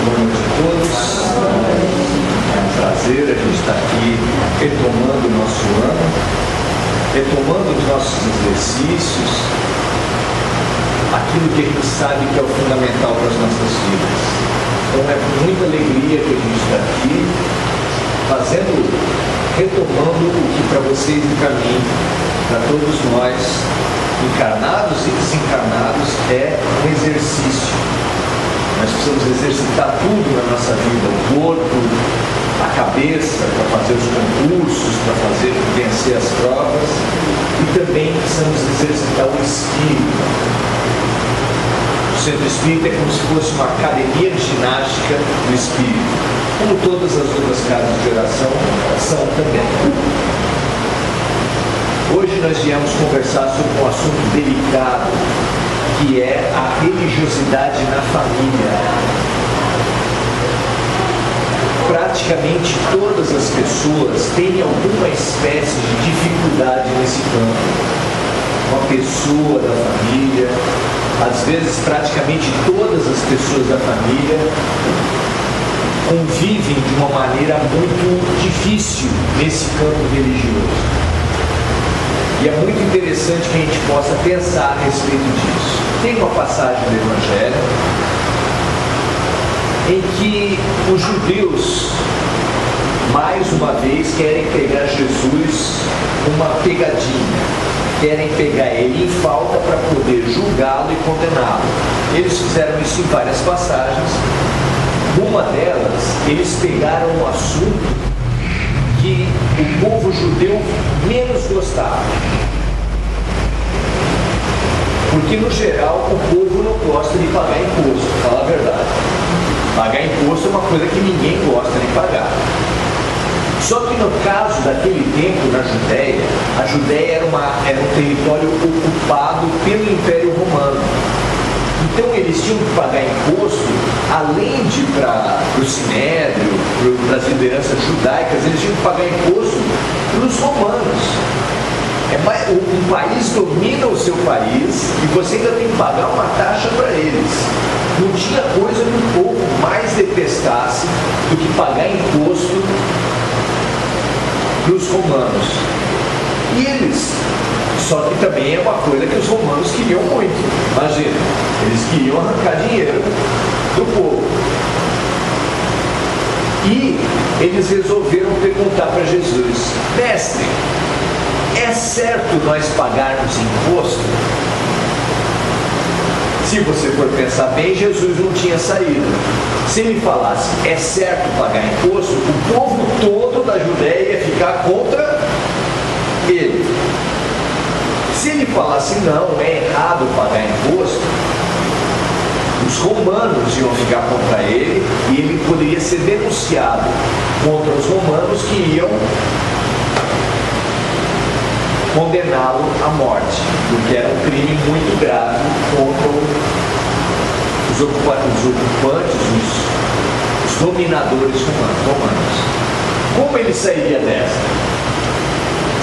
Boa noite a todos. É um prazer a gente estar aqui retomando o nosso ano, retomando os nossos exercícios, aquilo que a gente sabe que é o fundamental para as nossas vidas. Então é com muita alegria que a gente está aqui, retomando o que para vocês e para mim, para todos nós, encarnados e desencarnados, é um exercício. Nós precisamos exercitar tudo na nossa vida, o corpo, a cabeça, para fazer os concursos, para vencer as provas, e também precisamos exercitar o espírito. O centro espírita é como se fosse uma academia de ginástica do espírito, como todas as outras casas de oração são também. Hoje nós viemos conversar sobre um assunto delicado, que é a religiosidade na família. Praticamente todas as pessoas têm alguma espécie de dificuldade nesse campo. Uma pessoa da família, às vezes praticamente todas as pessoas da família convivem de uma maneira muito difícil nesse campo religioso. E é muito interessante que a gente possa pensar a respeito disso. Tem uma passagem do Evangelho em que os judeus, mais uma vez, querem pegar Jesus uma pegadinha. Querem pegar ele em falta para poder julgá-lo e condená-lo. Eles fizeram isso em várias passagens. Numa delas, eles pegaram um assunto que o povo judeu menos gostava. Porque, no geral, o povo não gosta de pagar imposto, para falar a verdade. Pagar imposto é uma coisa que ninguém gosta de pagar. Só que no caso daquele tempo, na Judéia, a Judéia era um território ocupado pelo Império Romano. Então eles tinham que pagar imposto, além de para o Sinédrio, para as lideranças judaicas, eles tinham que pagar imposto para os romanos. Um país domina o seu país e você ainda tem que pagar uma taxa para eles. Não tinha coisa que o povo mais detestasse do que pagar imposto para os romanos. E eles, só que também é uma coisa que os romanos queriam muito. Imagina, eles queriam arrancar dinheiro do povo. E eles resolveram perguntar para Jesus: mestre, é certo nós pagarmos imposto? Se você for pensar bem, Jesus não tinha saído. Se ele falasse, é certo pagar imposto, o povo todo da Judéia ia ficar contra ele. Se ele falasse, não, é errado pagar imposto, os romanos iam ficar contra ele e ele poderia ser denunciado contra os romanos, que iam condená-lo à morte, porque era um crime muito grave contra os ocupantes, os dominadores romanos. Como ele sairia dessa?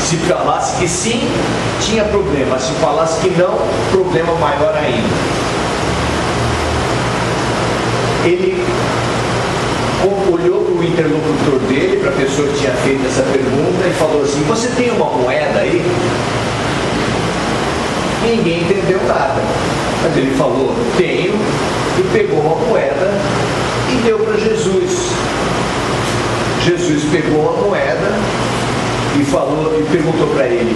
Se falasse que sim, tinha problema. Se falasse que não, problema maior ainda. Ele olhou para o interlocutor dele, para a pessoa que tinha feito essa pergunta, e falou assim: você tem uma moeda aí? Ninguém entendeu nada. Mas ele falou: tenho, e pegou uma moeda e deu para Jesus. Jesus pegou a moeda e falou, e perguntou para ele: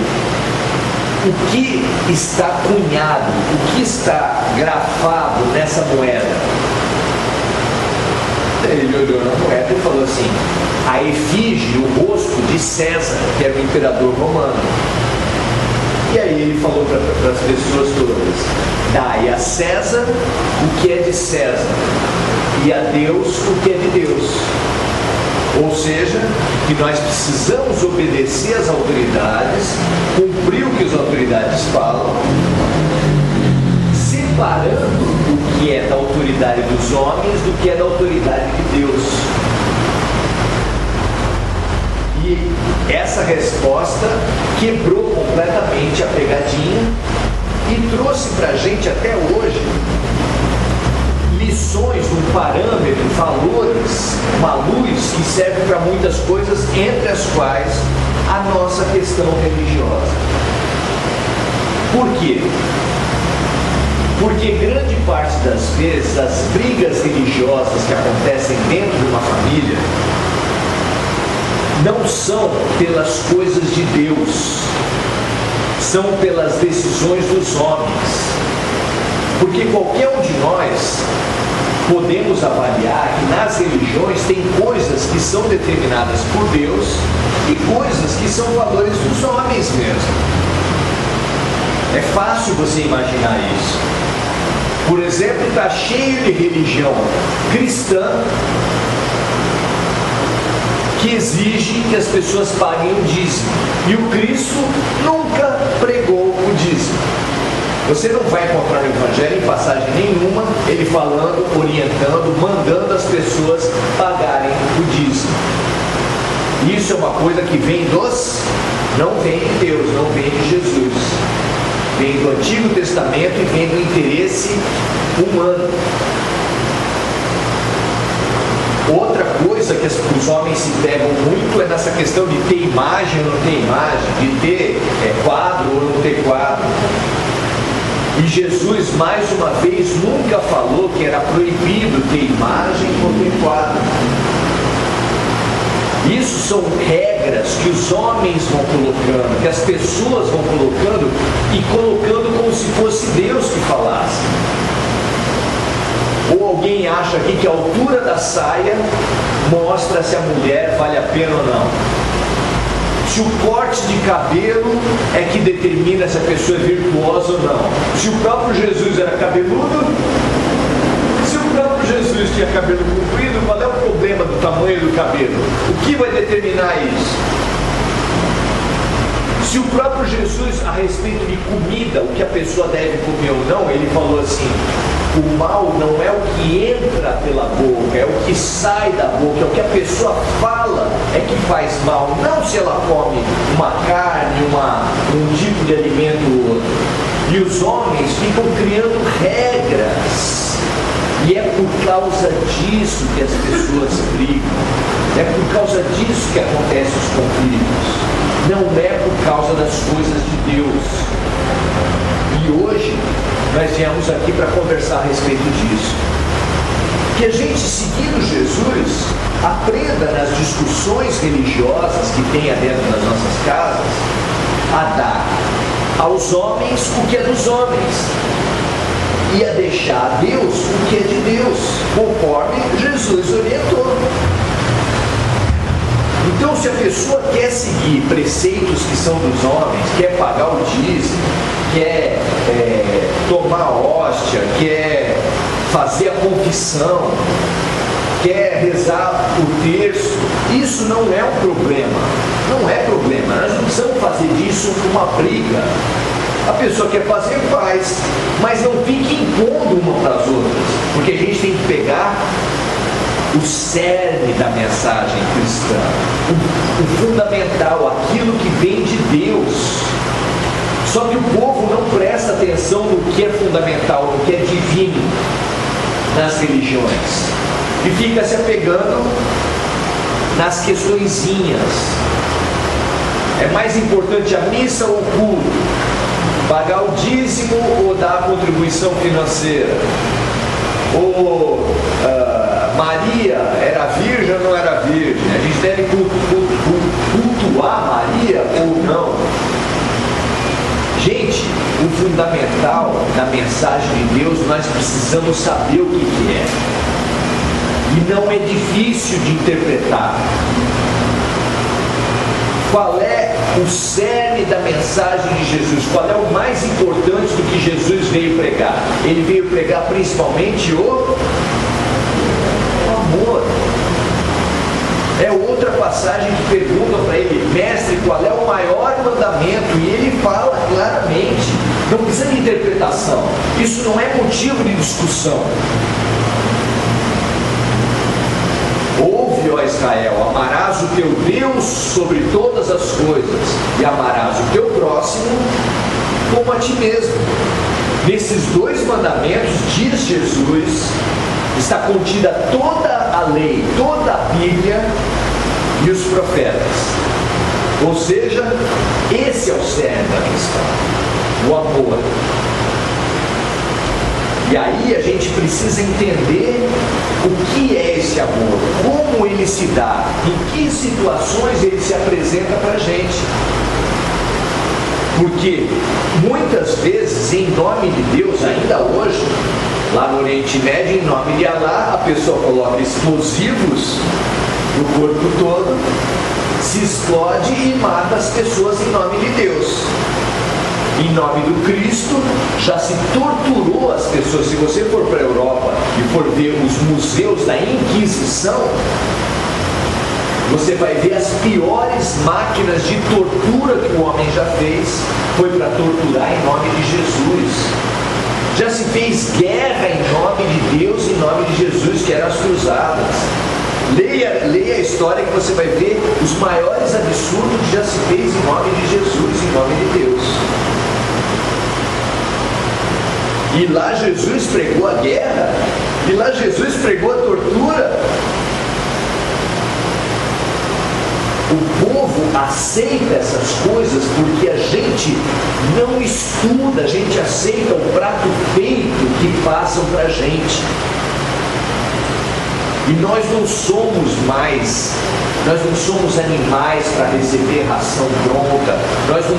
o que está cunhado, o que está grafado nessa moeda? Ele olhou na moeda e falou assim: a efígie, o rosto de César, que era o imperador romano. E aí ele falou para as pessoas todas: dai a César o que é de César, e a Deus o que é de Deus. Ou seja, que nós precisamos obedecer às autoridades, cumprir o que as autoridades falam, separando o que é da autoridade dos homens do que é da autoridade de Deus. E essa resposta quebrou completamente a pegadinha e trouxe para a gente até hoje lições definições, um parâmetro, valores, uma luz que serve para muitas coisas, entre as quais a nossa questão religiosa. Por quê? Porque grande parte das vezes as brigas religiosas que acontecem dentro de uma família não são pelas coisas de Deus, são pelas decisões dos homens. Porque qualquer um de nós podemos avaliar que nas religiões tem coisas que são determinadas por Deus e coisas que são valores dos homens mesmo. É fácil você imaginar isso. Por exemplo, está cheio de religião cristã que exige que as pessoas paguem o dízimo. E o Cristo nunca pregou o dízimo. Você não vai encontrar no Evangelho, em passagem nenhuma, ele falando, orientando, mandando as pessoas pagarem o dízimo. Isso é uma coisa que vem não vem de Deus, não vem de Jesus. Vem do Antigo Testamento e vem do interesse humano. Outra coisa que os homens se pegam muito é nessa questão de ter imagem ou não ter imagem, de ter quadro ou não ter quadro. E Jesus, mais uma vez, nunca falou que era proibido ter imagem ou ter quadro. Isso são regras que os homens vão colocando, que as pessoas vão colocando e colocando como se fosse Deus que falasse. Ou alguém acha aqui que a altura da saia mostra se a mulher vale a pena ou não. Se o corte de cabelo é que determina se a pessoa é virtuosa ou não. Se o próprio Jesus era cabeludo, se o próprio Jesus tinha cabelo comprido, qual é o problema do tamanho do cabelo? O que vai determinar isso? Se o próprio Jesus, a respeito de comida, o que a pessoa deve comer ou não, ele falou assim: o mal não é o que entra pela boca, é o que sai da boca, é o que a pessoa fala é que faz mal, não se ela come uma carne, um tipo de alimento ou outro. E os homens ficam criando regras, e é por causa disso que as pessoas brigam, é por causa disso que acontecem os conflitos, não é por causa das coisas de Deus. E hoje nós viemos aqui para conversar a respeito disso. Que a gente, seguindo Jesus, aprenda nas discussões religiosas que tem dentro das nossas casas, a dar aos homens o que é dos homens e a deixar a Deus o que é de Deus, conforme Jesus orientou. Então, se a pessoa quer seguir preceitos que são dos homens, quer pagar o dízimo, quer tomar a hóstia, quer fazer a confissão, quer rezar o terço, isso não é um problema. Não é problema. Nós não precisamos fazer disso uma briga. A pessoa quer fazer, faz, mas não fique impondo uma para as outras, porque a gente tem que pegar o cerne da mensagem cristã, o fundamental, aquilo que vem de Deus. Só que o povo não presta atenção no que é fundamental, no que é divino nas religiões, e fica se apegando nas questõezinhas. É mais importante a missa ou o culto, pagar o dízimo ou dar a contribuição financeira, ou Maria era virgem ou não era virgem, a gente deve cultuar Maria ou não. Gente, o fundamental da mensagem de Deus, nós precisamos saber o que é, e não é difícil de interpretar. Qual é o cerne da mensagem de Jesus? Qual é o mais importante do que Jesus veio pregar? Ele veio pregar principalmente o amor. É outra passagem que perguntam para ele: mestre, qual é o maior mandamento? E ele fala claramente, não precisa de interpretação, isso não é motivo de discussão. Ouve, ó Israel, amarás o teu Deus sobre todas as coisas e amarás o teu próximo como a ti mesmo. Nesses dois mandamentos, diz Jesus, está contida toda a lei, toda a Bíblia e os profetas. Ou seja, esse é o cerne da questão, o amor. E aí a gente precisa entender o que é esse amor, como ele se dá, em que situações ele se apresenta para a gente. Porque muitas vezes, em nome de Deus, ainda hoje, lá no Oriente Médio, em nome de Alá, a pessoa coloca explosivos no corpo todo, se explode e mata as pessoas em nome de Deus. Em nome do Cristo, já se torturou as pessoas. Se você for para a Europa e for ver os museus da Inquisição, você vai ver as piores máquinas de tortura que o homem já fez, foi para torturar em nome de Jesus. Já se fez guerra em nome de Deus, em nome de Jesus, que eram as cruzadas. Leia a história que você vai ver os maiores absurdos que já se fez em nome de Jesus, em nome de Deus. E lá Jesus pregou a guerra, e lá Jesus pregou a tortura. O povo aceita essas coisas porque a gente não estuda, a gente aceita o prato feito que passam para a gente. E nós não somos animais para receber ração pronta, nós não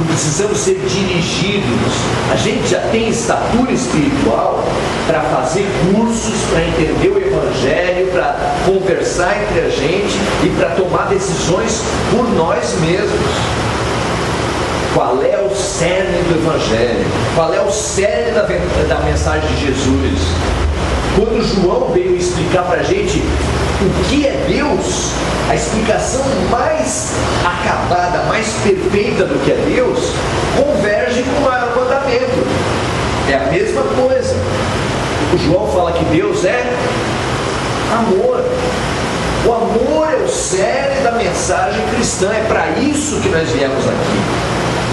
precisamos ser dirigidos. A gente já tem estatura espiritual para fazer cursos, para entender o Evangelho, para conversar entre a gente e para tomar decisões por nós mesmos. Qual é o cerne do Evangelho? Qual é o cerne da mensagem de Jesus? Quando João veio explicar para a gente o que é Deus, a explicação mais acabada, mais perfeita do que é Deus, converge com o maior mandamento. É a mesma coisa. O João fala que Deus é amor. O amor é o cerne da mensagem cristã. É para isso que nós viemos aqui.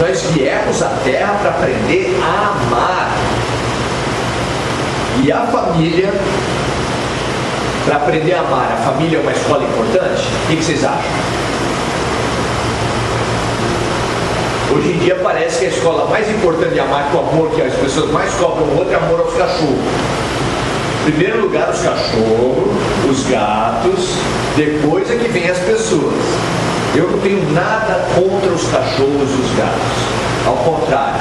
Nós viemos à Terra para aprender a amar. E a família, para aprender a amar, a família é uma escola importante? O que vocês acham? Hoje em dia parece que a escola mais importante de amar, que o amor que as pessoas mais cobram o outro, é amor aos cachorros. Em primeiro lugar os cachorros, os gatos, depois é que vem as pessoas. Eu não tenho nada contra os cachorros e os gatos, ao contrário.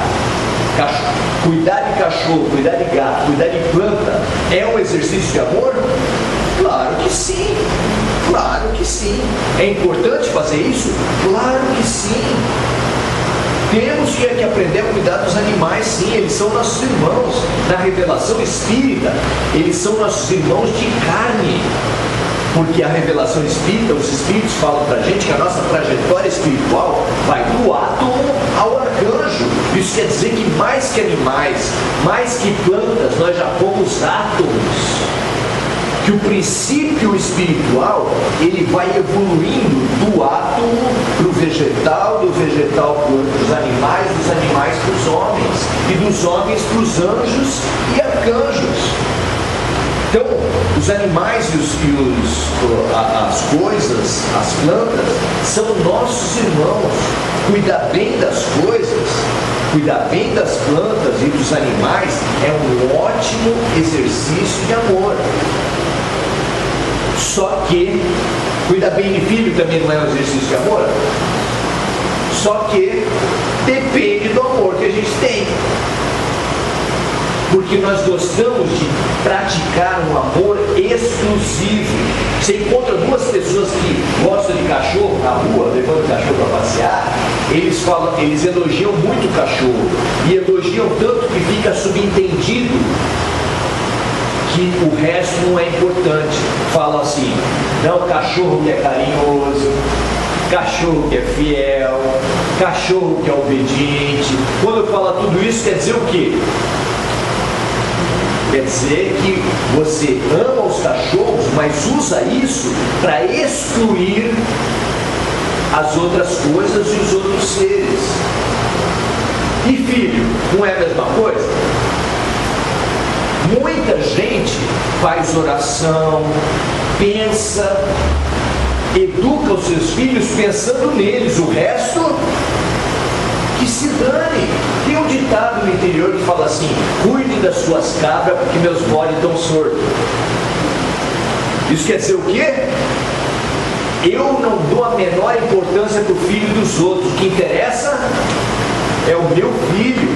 Cuidar de cachorro, cuidar de gato, cuidar de planta é um exercício de amor? Claro que sim, claro que sim. É importante fazer isso? Claro que sim. Temos que aprender a cuidar dos animais, sim, eles são nossos irmãos. Na revelação espírita, eles são nossos irmãos de carne. Porque a revelação espírita, os espíritos falam para a gente que a nossa trajetória espiritual vai do átomo ao arcanjo. Isso quer dizer que mais que animais, mais que plantas, nós já fomos átomos. Que o princípio espiritual, ele vai evoluindo do átomo para o vegetal, do vegetal para os animais, dos animais para os homens, e dos homens para os anjos e arcanjos. Então, os animais as coisas, as plantas, são nossos irmãos. Cuidar bem das coisas, cuidar bem das plantas e dos animais é um ótimo exercício de amor. Só que, cuidar bem de filho também não é um exercício de amor? Só que depende do amor que a gente tem. Porque nós gostamos de praticar um amor exclusivo. Você encontra duas pessoas que gostam de cachorro na rua, levando o cachorro para passear, eles elogiam muito o cachorro. E elogiam tanto que fica subentendido que o resto não é importante. Falam assim, não, cachorro que é carinhoso, cachorro que é fiel, cachorro que é obediente. Quando fala tudo isso, quer dizer o quê? Quer dizer que você ama os cachorros, mas usa isso para excluir as outras coisas e os outros seres. E filho, não é a mesma coisa? Muitas muita gente faz oração, pensa, educa os seus filhos pensando neles, o resto que se dane. Tem um ditado no interior que fala assim: cuide das suas cabras porque meus bodes estão sordos. Isso quer dizer o quê? Eu não dou a menor importância para o filho dos outros. O que interessa é o meu filho.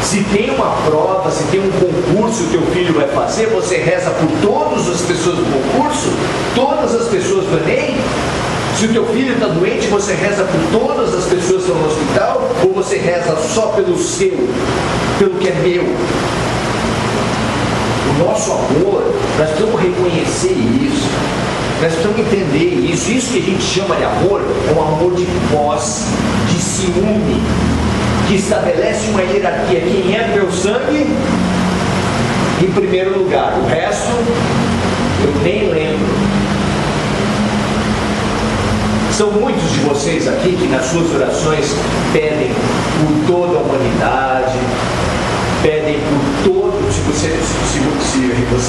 Se tem uma prova, se tem um concurso que o teu filho vai fazer, você reza por todas as pessoas do concurso, todas as pessoas do Enem. Se o teu filho está doente, você reza por todas as pessoas que estão no hospital, ou você reza só pelo seu, pelo que é meu? O nosso amor, nós precisamos reconhecer isso, nós precisamos entender isso. Isso que a gente chama de amor é um amor de posse, de ciúme, que estabelece uma hierarquia. Quem é meu sangue, em primeiro lugar, o resto eu nem lembro. São muitos de vocês aqui que nas suas orações pedem por toda a humanidade, pedem por todo, se você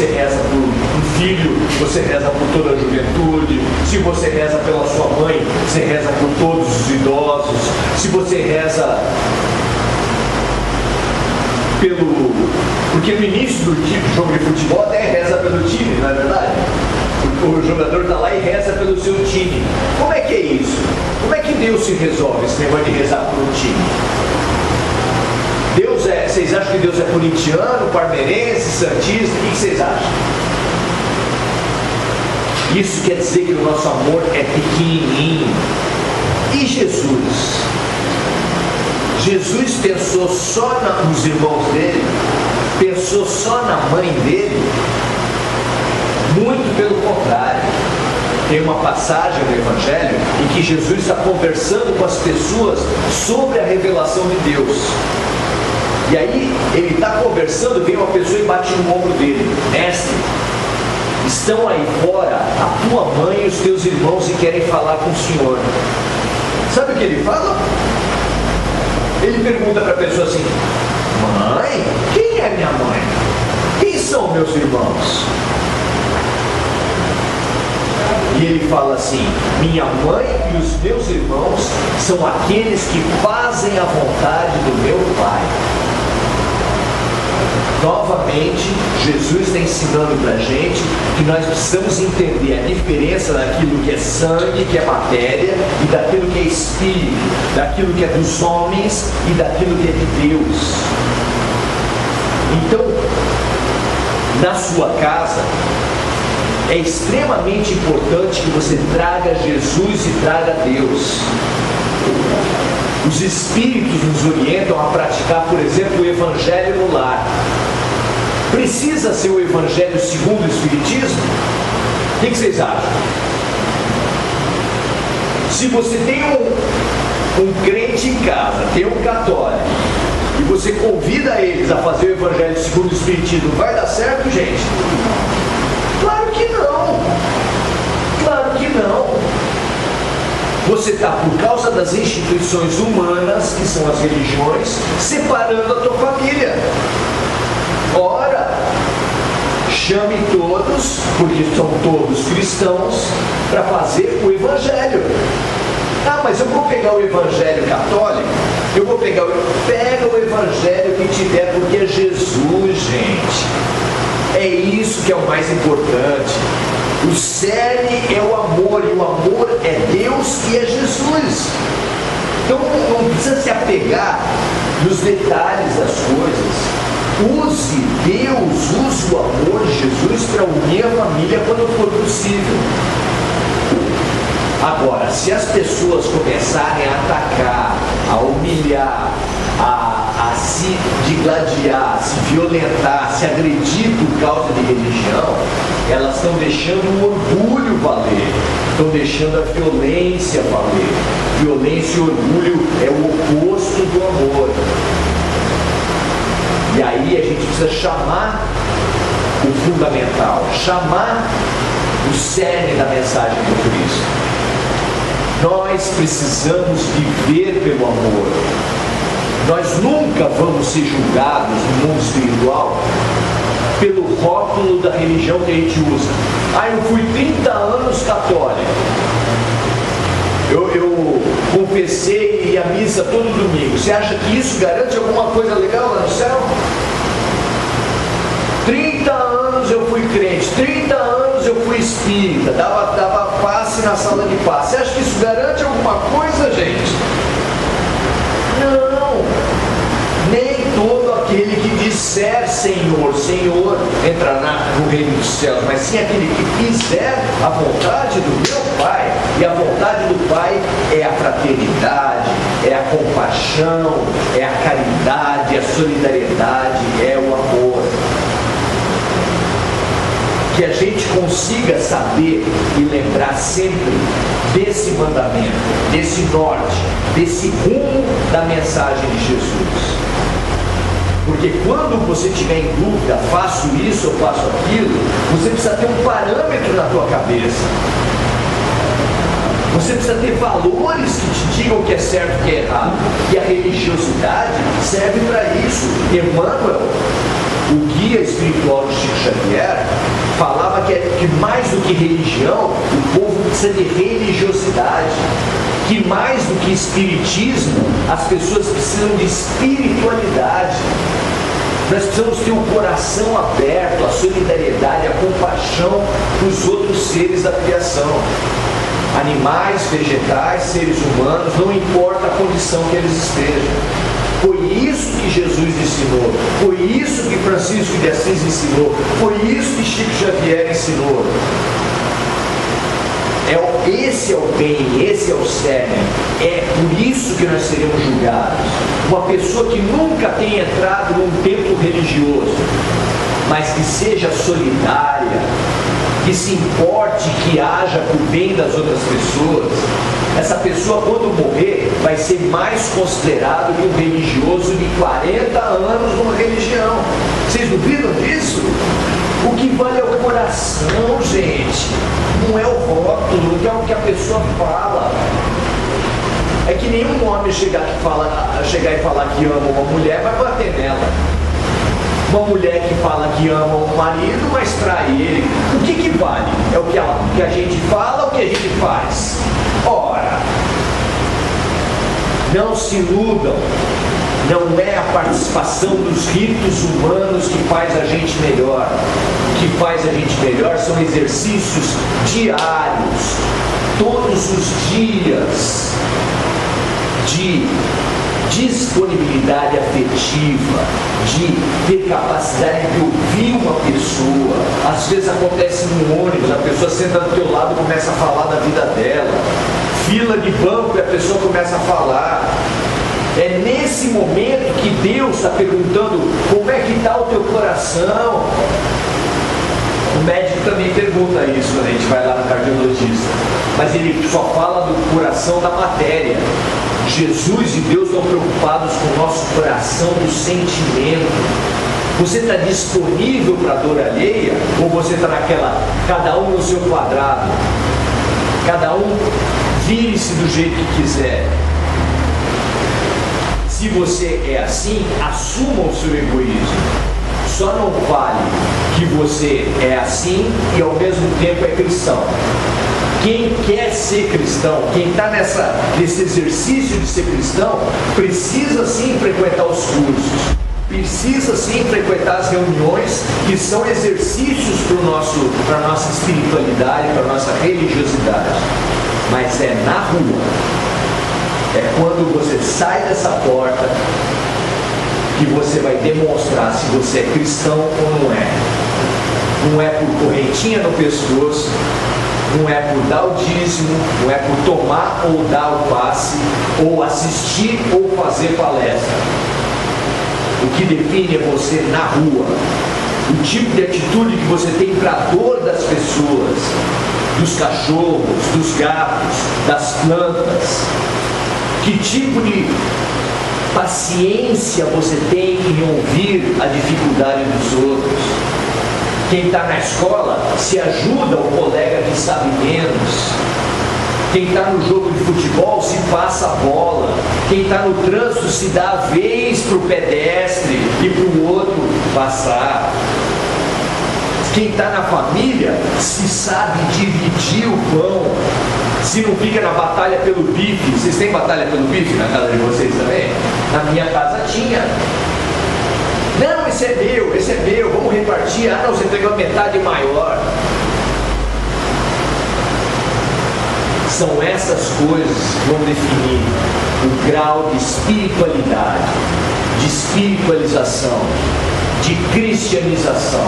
reza por um filho, você reza por toda a juventude. Se você reza pela sua mãe, você reza por todos os idosos. Se você reza porque no início do jogo de futebol até reza pelo time, não é verdade? O jogador está lá e reza pelo seu time. Como é que é isso? Como é que Deus se resolve esse negócio de rezar por um time? Vocês acham que Deus é corintiano, parmeirense, santista? O que vocês acham? Isso quer dizer que o nosso amor é pequenininho. E Jesus? Jesus pensou só nos irmãos dele? Pensou só na mãe dele? Muito pelo contrário. Tem uma passagem no Evangelho em que Jesus está conversando com as pessoas sobre a revelação de Deus. E aí ele está conversando, vem uma pessoa e bate no ombro dele: mestre, estão aí fora a tua mãe e os teus irmãos e querem falar com o Senhor. Sabe o que ele fala? Ele pergunta para a pessoa assim: mãe? Quem é minha mãe? Quem são meus irmãos? E ele fala assim: minha mãe e os meus irmãos são aqueles que fazem a vontade do meu Pai. Novamente, Jesus está ensinando para a gente que nós precisamos entender a diferença daquilo que é sangue, que é matéria, e daquilo que é espírito, daquilo que é dos homens e daquilo que é de Deus. Então, na sua casa, é extremamente importante que você traga Jesus e traga Deus. Os Espíritos nos orientam a praticar, por exemplo, o Evangelho no lar. Precisa ser o Evangelho segundo o Espiritismo? O que vocês acham? Se você tem um crente em casa, tem um católico, e você convida eles a fazer o Evangelho segundo o Espiritismo, vai dar certo, gente? Claro que não! Claro que não! Você está, por causa das instituições humanas, que são as religiões, separando a tua família. Ora, chame todos, porque são todos cristãos, para fazer o Evangelho. Ah, mas eu vou pegar o Evangelho católico? Pega o Evangelho que tiver, porque é Jesus, gente. É isso que é o mais importante. O cerne é o amor, e o amor é Deus e é Jesus. Então não precisa se apegar nos detalhes das coisas. Use Deus, use o amor de Jesus para unir a família quando for possível. Agora, se as pessoas começarem a atacar, a humilhar, a se digladiar, a se violentar, a se agredir por causa de religião, elas estão deixando o orgulho valer, estão deixando a violência valer. Violência e orgulho é o oposto do amor. E aí a gente precisa chamar o fundamental, chamar o cerne da mensagem do Cristo. Nós precisamos viver pelo amor. Nós nunca vamos ser julgados no mundo espiritual pelo rótulo da religião que a gente usa. Eu fui 30 anos católico. Eu confessei e ia à missa todo domingo. Você acha que isso garante alguma coisa legal lá no céu? 30 anos eu fui crente, 30 anos eu fui espírita, dava passe na sala de passe. Você acha que isso garante alguma coisa, gente? Não, nem todo aquele que disser Senhor, Senhor, entrará no reino dos céus, mas sim aquele que fizer a vontade do meu Pai. E a vontade do Pai é a fraternidade, é a compaixão, é a caridade, é a solidariedade, é o amor. Que a gente consiga saber e lembrar sempre desse mandamento, desse norte, desse rumo da mensagem de Jesus. Porque quando você estiver em dúvida, faço isso ou faço aquilo, você precisa ter um parâmetro na tua cabeça. Você precisa ter valores que te digam o que é certo e o que é errado. E a religiosidade serve para isso. Emmanuel, o guia espiritual de Chico Xavier, falava que mais do que religião, o povo precisa de religiosidade. Que mais do que espiritismo, as pessoas precisam de espiritualidade. Nós precisamos ter o coração aberto, a solidariedade, a compaixão com os outros seres da criação. Animais, vegetais, seres humanos, não importa a condição que eles estejam. Foi isso que Jesus ensinou, foi isso que Francisco de Assis ensinou, foi isso que Chico Xavier ensinou. Esse é o bem, esse é o cerne. É por isso que nós seremos julgados. Uma pessoa que nunca tenha entrado num templo religioso, mas que seja solidária, que se importe, que haja por bem das outras pessoas, essa pessoa, quando morrer, vai ser mais considerado que um religioso de 40 anos numa religião. Vocês duvidam disso? O que vale é o coração, gente. Não é o rótulo, não é o que a pessoa fala. É que nenhum homem chegar e falar que ama uma mulher vai bater nela. Uma mulher que fala que ama o marido, mas trai ele. O que vale? É o que a gente fala ou o que a gente faz? Ora, não se iludam. Não é a participação dos ritos humanos que faz a gente melhor. O que faz a gente melhor são exercícios diários, todos os dias, de disponibilidade afetiva, de ter capacidade de ouvir uma pessoa. Às vezes acontece no ônibus, a pessoa senta do teu lado e começa a falar da vida dela. Fila de banco e a pessoa começa a falar. É nesse momento que Deus está perguntando como é que está o teu coração. O médico também pergunta isso quando a gente vai lá no cardiologista, mas ele só fala do coração da matéria. Jesus e Deus estão preocupados com o nosso coração do sentimento. Você está disponível para a dor alheia? Ou você está naquela, cada um no seu quadrado, cada um vire-se do jeito que quiser? Se você é assim, assuma o seu egoísmo. Só não vale que você é assim e ao mesmo tempo é cristão. Quem quer ser cristão, quem está nesse exercício de ser cristão, precisa sim frequentar os cursos, precisa sim frequentar as reuniões que são exercícios para a nossa espiritualidade, para a nossa religiosidade. Mas é na rua, é quando você sai dessa porta que você vai demonstrar se você é cristão ou não é. Não é por correntinha no pescoço, não é por dar o dízimo, não é por tomar ou dar o passe, ou assistir ou fazer palestra. O que define é você na rua, o tipo de atitude que você tem para a dor das pessoas, dos cachorros, dos gatos, das plantas. Que tipo de paciência você tem em ouvir a dificuldade dos outros? Quem está na escola se ajuda o colega que sabe menos. Quem está no jogo de futebol se passa a bola. Quem está no trânsito se dá a vez para o pedestre e para o outro passar. Quem está na família se sabe dividir o pão. Se não fica na batalha pelo bife. Vocês têm batalha pelo bife na casa de vocês também? Na minha casa tinha. Não, esse é meu, vamos repartir. Ah, não, você pegou a metade maior. São essas coisas que vão definir o grau de espiritualidade, de espiritualização, de cristianização.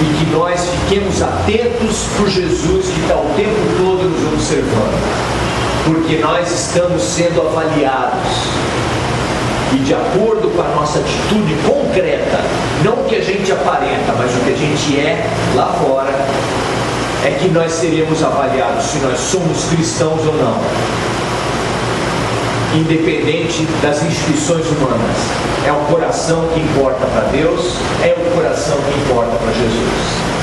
E que nós fiquemos atentos por Jesus que está o tempo todo nos observando. Porque nós estamos sendo avaliados. E de acordo com a nossa atitude concreta, não o que a gente aparenta, mas o que a gente é lá fora, é que nós seremos avaliados se nós somos cristãos ou não. Independente das instituições humanas. É o coração que importa para Deus, é o coração que importa para Jesus.